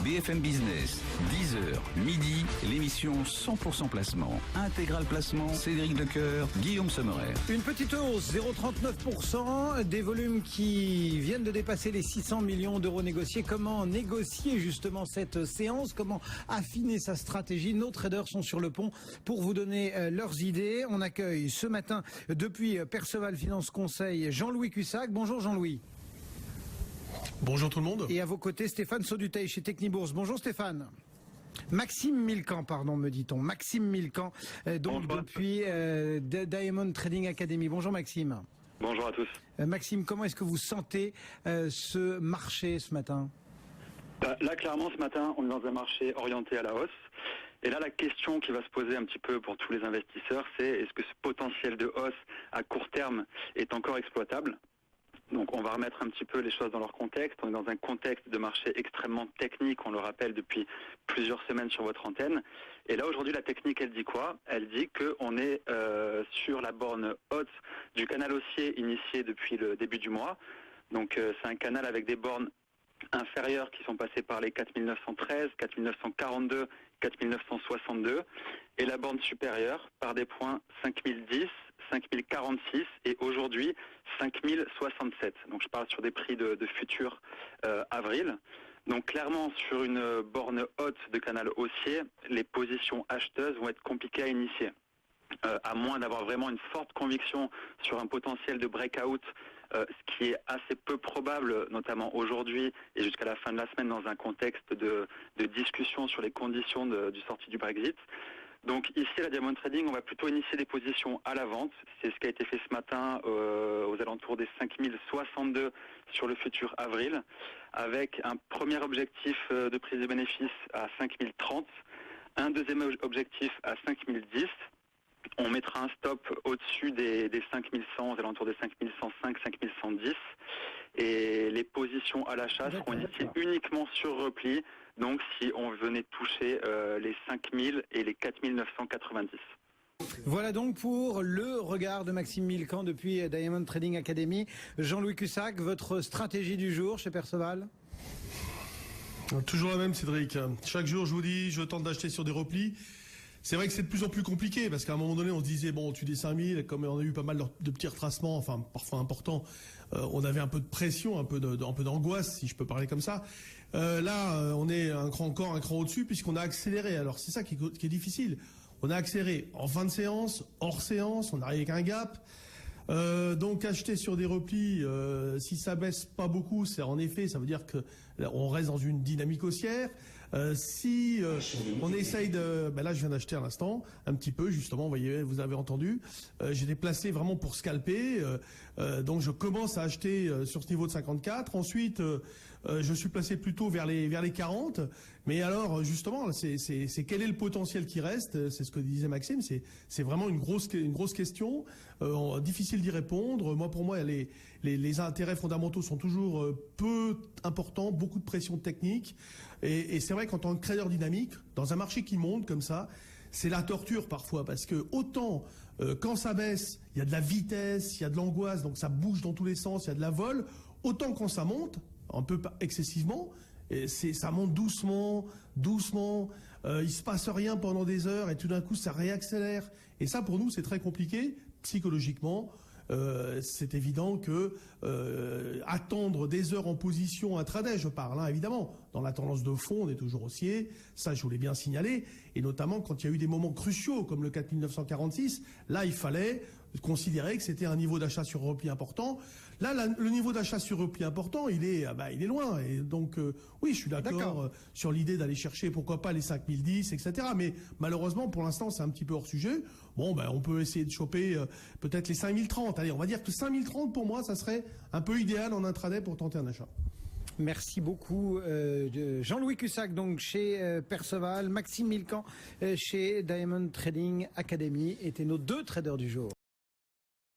BFM Business, 10h, midi, l'émission 100% placement. Intégral placement, Cédric Decoeur, Guillaume Sommerer. Une petite hausse, 0,39%, des volumes qui viennent de dépasser les 600 millions d'euros négociés. Comment négocier justement cette séance? Comment affiner sa stratégie? Nos traders sont sur le pont pour vous donner leurs idées. On accueille ce matin depuis Perceval Finance Conseil Jean-Louis Cussac. Bonjour Jean-Louis. Bonjour tout le monde. Et à vos côtés, Stéphane Sauduteil chez Technibourse. Bonjour Stéphane. Maxime Milcan, pardon, me dit-on. Maxime Milcan, donc bonjour. Depuis Diamond Trading Academy. Bonjour Maxime. Bonjour à tous. Maxime, comment est-ce que vous sentez ce marché ce matin? Là, clairement, ce matin, on est dans un marché orienté à la hausse. Et là, la question qui va se poser un petit peu pour tous les investisseurs, c'est est-ce que ce potentiel de hausse à court terme est encore exploitable? Donc on va remettre un petit peu les choses dans leur contexte. On est dans un contexte de marché extrêmement technique, on le rappelle depuis plusieurs semaines sur votre antenne. Et là aujourd'hui la technique elle dit quoi? Elle dit qu'on est sur la borne haute du canal haussier initié depuis le début du mois. Donc c'est un canal avec des bornes inférieures qui sont passées par les 4913, 4942, 4962 et la borne supérieure par des points 5010, 5046 et aujourd'hui 5067. Donc je parle sur des prix de futur avril. Donc clairement sur une borne haute de canal haussier, les positions acheteuses vont être compliquées à initier. À moins d'avoir vraiment une forte conviction sur un potentiel de breakout, ce qui est assez peu probable, notamment aujourd'hui et jusqu'à la fin de la semaine dans un contexte de discussion sur les conditions du sortie du Brexit. Donc ici, à la Diamond Trading, on va plutôt initier des positions à la vente. C'est ce qui a été fait ce matin aux alentours des 5062 sur le futur avril, avec un premier objectif de prise de bénéfice à 5030, un deuxième objectif à 5010. On mettra un stop au-dessus des 5100, aux alentours des 5105, 5110. Et les positions à l'achat seront initiées uniquement sur repli. Donc si on venait toucher les 5000 et les 4990. Voilà donc pour le regard de Maxime Milcan depuis Diamond Trading Academy. Jean-Louis Cussac, votre stratégie du jour chez Perceval? Toujours la même, Cédric. Chaque jour, je vous dis, je tente d'acheter sur des replis. C'est vrai que c'est de plus en plus compliqué parce qu'à un moment donné, on se disait, bon, au-dessus des 5000, comme on a eu pas mal de petits retracements, enfin, parfois importants, on avait un peu de pression, un peu d'angoisse, si je peux parler comme ça. Là, on est encore un cran au-dessus puisqu'on a accéléré. Alors, c'est ça qui est difficile. On a accéléré en fin de séance, hors séance, on arrive avec un gap. Donc acheter sur des replis, si ça baisse pas beaucoup, c'est en effet, ça veut dire que on reste dans une dynamique haussière. Si on essaye là je viens d'acheter à l'instant un petit peu justement, vous avez entendu, j'étais placé vraiment pour scalper, donc je commence à acheter sur ce niveau de 54. Ensuite, je suis placé plutôt vers les 40. Mais alors justement, c'est quel est le potentiel qui reste? C'est ce que disait Maxime. C'est vraiment une grosse question, difficile d'y répondre. Pour moi, les intérêts fondamentaux sont toujours peu importants, beaucoup de pression technique. Et c'est vrai qu'en tant que trader dynamique, dans un marché qui monte comme ça, c'est la torture parfois parce que autant quand ça baisse, il y a de la vitesse, il y a de l'angoisse, donc ça bouge dans tous les sens, il y a de la vol. Autant quand ça monte, un peu excessivement, ça monte doucement, il se passe rien pendant des heures et tout d'un coup ça réaccélère. Et ça pour nous c'est très compliqué psychologiquement. C'est évident que attendre des heures en position intraday, je parle évidemment, dans la tendance de fond on est toujours haussier, ça je voulais bien signaler, et notamment quand il y a eu des moments cruciaux comme le 4946, là il fallait considérer que c'était un niveau d'achat sur repli important. Là, le niveau d'achat sur repli important, il est loin. Et donc, oui, je suis d'accord sur l'idée d'aller chercher, pourquoi pas, les 5010, etc. Mais malheureusement, pour l'instant, c'est un petit peu hors sujet. Bon, on peut essayer de choper peut-être les 5030. Allez, on va dire que 5030, pour moi, ça serait un peu idéal en intraday pour tenter un achat. Merci beaucoup Jean-Louis Cussac donc chez Perceval, Maxime Milcan chez Diamond Trading Academy étaient nos deux traders du jour.